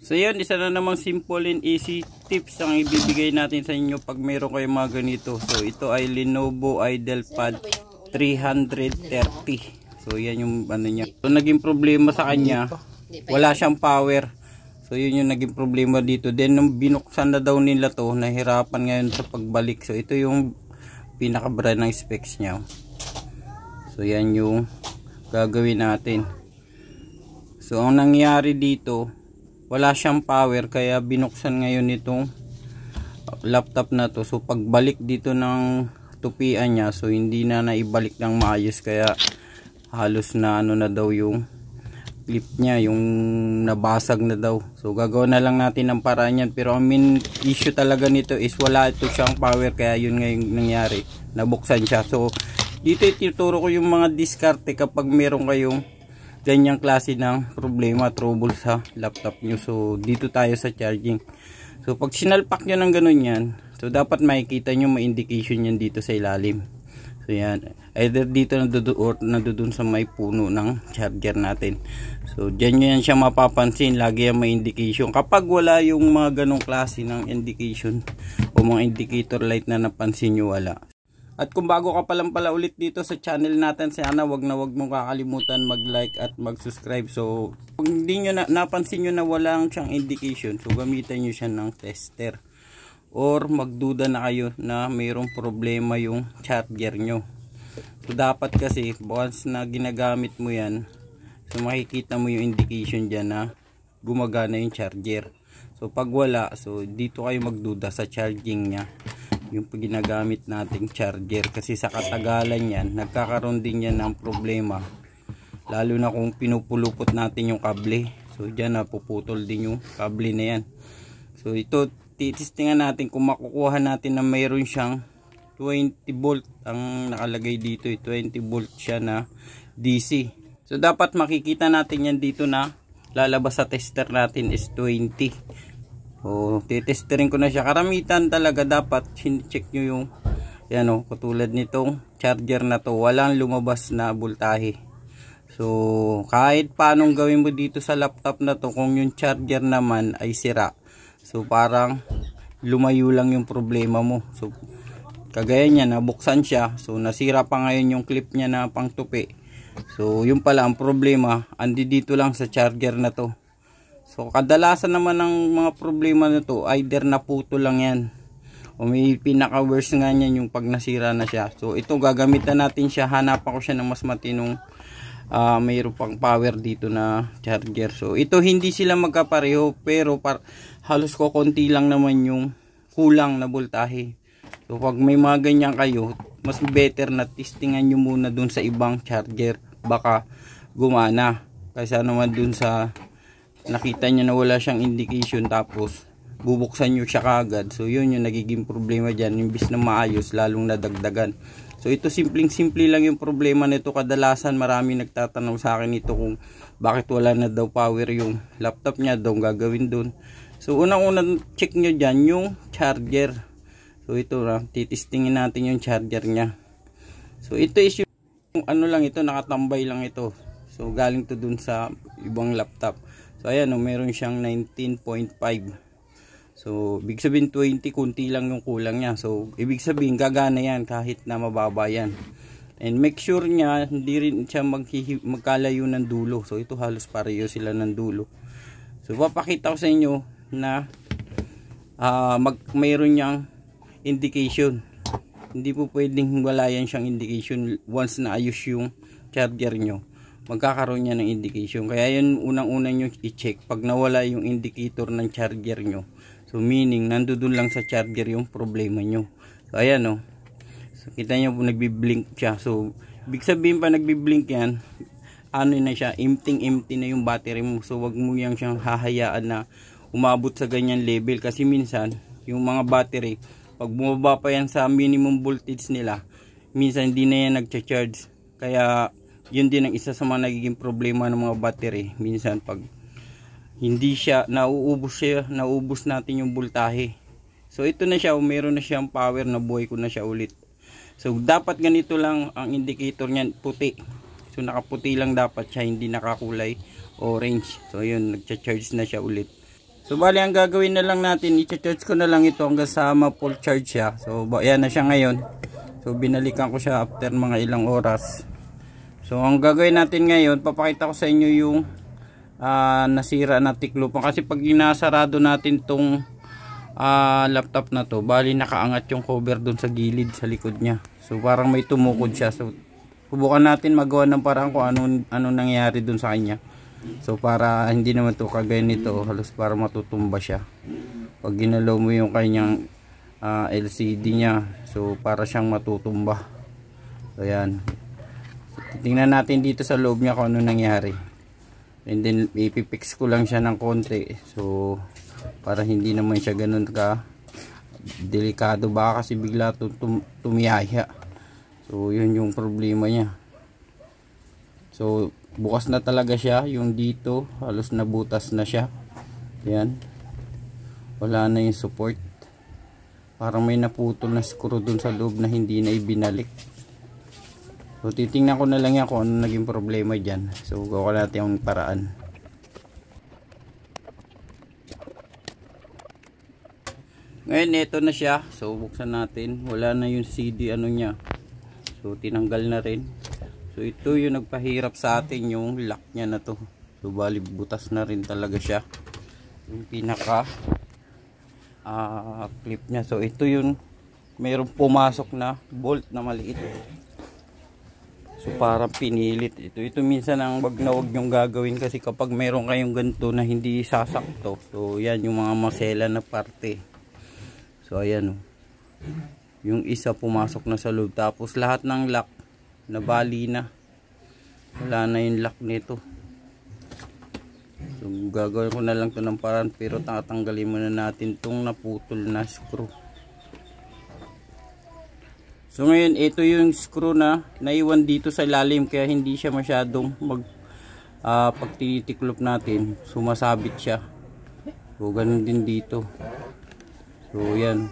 So yun, isa na namang simple and easy tips ang ibibigay natin sa inyo pag meron kayo mga ganito. So ito ay Lenovo IdealPad 330. So yan yung ano niya. So naging problema sa kanya, wala siyang power. So yun yung naging problema dito. Then nung binuksan na daw nila to, nahirapan ngayon sa pagbalik. So ito yung pinaka-brand ng specs niya. So yan yung gagawin natin. So ang nangyari dito, wala siyang power kaya binuksan ngayon itong laptop na to. So pagbalik dito ng tupian niya, so hindi na naibalik ng maayos kaya halos na ano na daw yung clip niya, yung nabasag na daw. So gagawin na lang natin ang paraan yan, pero ang main issue talaga nito is wala ito siyang power kaya yun nga yung nangyari, nabuksan siya. So dito ituturo ko yung mga diskarte kapag meron kayong ganyang klase ng problema, trouble sa laptop nyo. So dito tayo sa charging. So pag sinalpak nyo ng ganun yan, so dapat makikita nyo may indication yan dito sa ilalim. So yan, either dito or nandoon sa may puno ng charger natin. So dyan nyo yan siya mapapansin, lagi yan may indication. Kapag wala yung mga ganong klase ng indication o mga indicator light na napansin nyo, wala. At kung bago ka pa lang pala ulit dito sa channel natin, sana wag mong kakalimutan mag-like at mag-subscribe. So kung hindi nyo napansin nyo na walang siyang indication, so gamitan nyo siya ng tester. Or magduda na kayo na mayroong problema yung charger nyo. So dapat kasi once na ginagamit mo yan, so makikita mo yung indication dyan na gumagana yung charger. So pag wala, so dito kayo magduda sa charging nya, yung ginagamit nating charger, kasi sa katagalan yan nagkakaroon din yan ng problema, lalo na kung pinupulupot natin yung kable. So dyan napuputol din yung kable na yan. So ito titistingan natin kung makukuha natin na mayroon siyang 20 volt ang nakalagay dito, 20 volt siya na DC. So dapat makikita natin yan dito na lalabas sa tester natin is 20. So titesterin ko na siya. Karamitan talaga dapat check nyo yung yan o, katulad nitong charger na to, walang lumabas na voltahe. So kahit paanong gawin mo dito sa laptop na to, kung yung charger naman ay sira, so parang lumayo lang yung problema mo. So kagaya niya, nabuksan siya, so nasira pa ngayon yung clip niya na pangtupi. So yun pala ang problema, andi dito lang sa charger na to. So kadalasan naman ng mga problema na to, either naputo lang yan o may pinaka worst nga niyan yung pag nasira na siya. So ito gagamitan natin siya, hanapan ko siya ng mas matinong mayroon pang power dito na charger. So ito hindi sila magkapareho, pero halos ko konti lang naman yung kulang na voltahe. So pag may mga ganyan kayo, mas better na testingan nyo muna dun sa ibang charger, baka gumana, kaysa naman dun sa nakita nyo na wala siyang indication tapos bubuksan nyo siya kagad. So yun yung nagiging problema dyan, imbis na maayos lalong nadagdagan. So ito simple lang yung problema nito. Kadalasan marami nagtatanong sa akin ito kung bakit wala na daw power yung laptop niya, daw gagawin dun. So unang-unang check nyo dyan yung charger. So ito na, titistingin natin yung charger niya. So ito is yung ano lang ito, nakatambay lang ito. So galing to dun sa ibang laptop. So ayan o, meron siyang 19.5. So ibig sabihin 20, kunti lang yung kulang niya. So ibig sabihin gagana yan kahit na mababa yan. And make sure niya hindi rin siya magkalayo ng dulo. So ito halos pareho sila ng dulo. So papakita ko sa inyo na mayroon niyang indication. Hindi po pwedeng wala yan siyang indication. Once na ayos yung charger nyo, magkakaroon niya ng indication. Kaya yun unang-una nyo i-check pag nawala yung indicator ng charger nyo. So meaning nandoon lang sa charger yung problema nyo. So ayan o, so kita nyo po nagbi-blink siya. So ibig sabihin pa nagbi-blink yan, ano na siya, empty na yung battery mo. So wag mo yang siyang hahayaan na umabot sa ganyan level, kasi minsan yung mga battery pag bumaba pa yan sa minimum voltage nila, minsan hindi na yan nagcha-charge. Kaya yun din ang isa sa mga nagiging problema ng mga battery. Minsan pag hindi siya nauubos natin yung voltahe. So ito na siya, meron na siyang power, na buhay ko na siya ulit. So dapat ganito lang ang indicator niyan, puti. So nakaputi lang dapat siya, hindi nakakulay orange. So yun, nagcha-charge na siya ulit. So bali ang gagawin na lang natin, i-charge ko na lang ito hanggang sa ma-full charge siya. So ayan na siya ngayon. So binalikan ko siya after mga ilang oras. So ang gagawin natin ngayon, papakita ko sa inyo yung nasira na tiklupan. Kasi pag inasarado natin tong laptop na to, bali nakaangat yung cover dun sa gilid sa likod niya. So parang may tumukod siya. So subukan natin magawa ng parang kung ano nangyari dun sa kanya. So para hindi naman to kagaya nito, halos para matutumba siya pag ginalaw mo yung kanyang LCD niya. So para siyang matutumba. So ayan, tingnan natin dito sa loob niya kung ano nangyari, and then ipipix ko lang siya ng konti. So para hindi naman siya ganun ka delikado, baka kasi bigla tumiyaya. So yun yung problema niya. So bukas na talaga siya, yung dito halos nabutas na siya. Yan, wala na yung support, parang may naputol na screw dun sa loob na hindi na ibinalik. So titingnan ko na lang yan kung ano naging problema dyan. So gawa natin yung paraan. Ngayon ito na siya. So buksan natin, wala na yung CD ano niya. So tinanggal na rin. So ito yung nagpahirap sa atin, yung lock niya na to. So bali butas na rin talaga siya, yung pinaka clip niya. So ito yung mayroong pumasok na bolt na maliit. So parang pinilit ito minsan ang wag na wag yung gagawin, kasi kapag mayroon kayong ganito na hindi sasakto, so yan yung mga masela na parte. So ayan, yung isa pumasok na sa loob, tapos lahat ng lock nabali na, wala na yung lock nito. So gagawin ko na lang to ng paraan, pero tatanggalin muna natin tong naputol na screw. So ngayon ito yung screw na naiwan dito sa ilalim, kaya hindi siya masyadong pag tinitiklop natin sumasabit siya. So ganun din dito. So yan,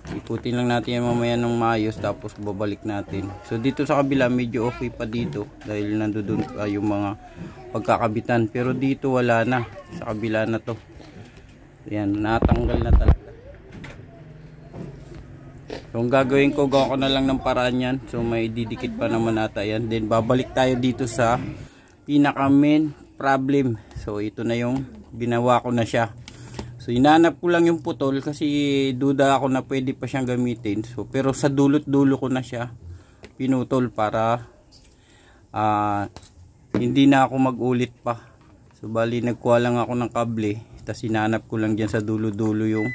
ikutin lang natin yan mamaya ng maayos, tapos babalik natin. So dito sa kabila medyo okay pa dito, dahil nandoon yung mga pagkakabitan, pero dito wala na, sa kabila na to. Ayan, natanggal na talaga. So ang gagawin ko, gawa ko na lang ng paraan yan. So may didikit pa naman ata yan. Then babalik tayo dito sa pinaka main problem. So ito na yung ginawa ko na siya. So hinanap ko lang yung putol, kasi duda ako na pwede pa siyang gamitin. So pero sa dulot-dulo ko na siya pinutol para hindi na ako magulit pa. So bali nagkuha lang ako ng kable, tapos hinanap ko lang diyan sa dulo-dulo yung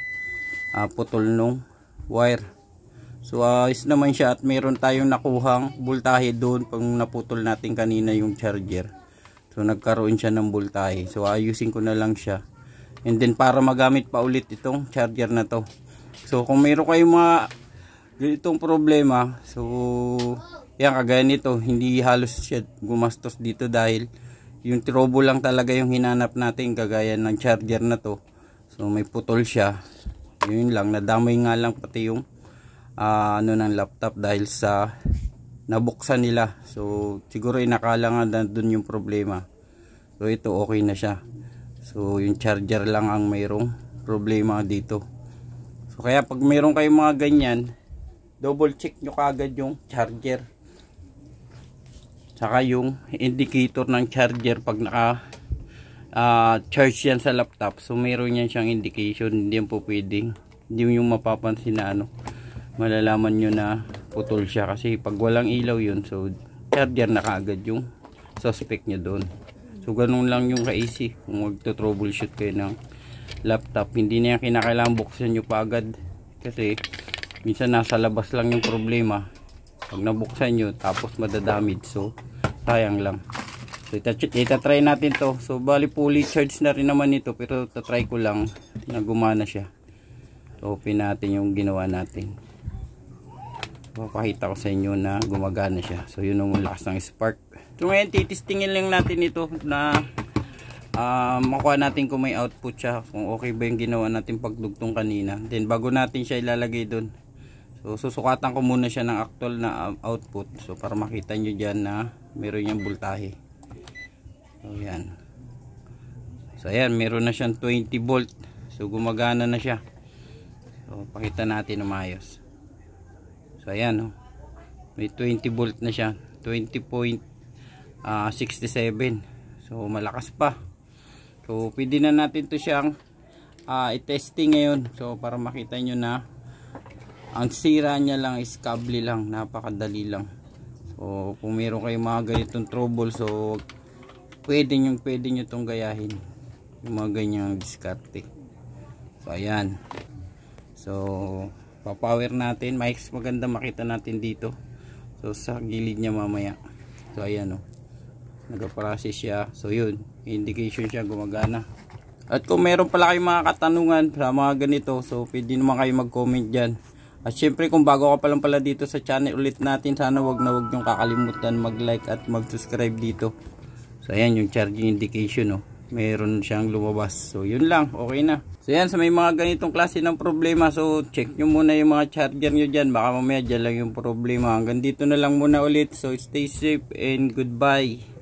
putol nung wire. So ayos naman siya, at meron tayong nakuhang voltahe doon pag naputol natin kanina yung charger. So nagkaroon siya ng voltahe. So ayusin ko na lang siya. And then para magamit pa ulit itong charger na to. So kung mayroon kayong mga ganitong problema, so yan kagaya nito, hindi halos siya gumastos dito, dahil yung trouble lang talaga yung hinanap natin, kagaya ng charger na to. So may putol siya, yun lang, nadamay nga lang pati yung ano ng laptop dahil sa nabuksan nila. So siguro inakala nga doon yung problema. So ito okay na siya. So yung charger lang ang mayroong problema dito. So kaya pag mayroon kayong mga ganyan, double check nyo kaagad yung charger, saka yung indicator ng charger pag naka charge yan sa laptop. So mayroon yan siyang indication, hindi yan po pwedeng, hindi yung mapapansin na malalaman nyo na putol siya, kasi pag walang ilaw yun, so charger na kaagad yung suspect nyo doon. So ganun lang yung ka-easy kung magto-troubleshoot kayo ng laptop. Hindi na yan kinakailangan buksan nyo pa agad, kasi minsan nasa labas lang yung problema. Pag nabuksan nyo tapos madadamage, so sayang lang. So itatry natin to. So bali fully charged na rin naman ito, pero tatry ko lang na gumana siya. So open natin yung ginawa natin. Papakita ko sa inyo na gumagana siya. So yun ang lakas ng spark. So ngayon titistingin lang natin ito na makuha natin kung may output siya, kung okay ba yung ginawa natin pagdugtong kanina. Then bago natin siya ilalagay doon, so susukatan ko muna siya ng actual na output, so para makita nyo dyan na meron yung voltahe. So yan, so ayan, meron na siyang 20 volt. So gumagana na siya. So pakita natin na maayos. So ayan, oh. May 20 volt na siya, 20.67. So malakas pa. So pwede na natin to siyang i-testing ngayon. So para makita nyo na ang sira niya lang is kable lang, napakadali lang. So kung meron kayong mga ganitong trouble, so pwede nyo itong gayahin, yung mga ganyang diskarte. So ayan, so papower natin, maganda makita natin dito. So sa gilid niya mamaya. So ayan, oh, nag-process siya. So yun, indication siya gumagana. At kung meron pala kayong mga katanungan sa mga ganito, so pwede naman kayo mag-comment dyan. At syempre kung bago ka pa lang pala dito sa channel ulit natin, sana wag niyong kakalimutan mag-like at mag-subscribe dito. So ayan yung charging indication, oh. Meron siyang lumabas. So yun lang, okay na. So yan, sa may mga ganitong klase ng problema, so check nyo muna yung mga charger nyo dyan. Baka mamaya dyan lang yung problema. Hanggang dito na lang muna ulit. So stay safe and goodbye.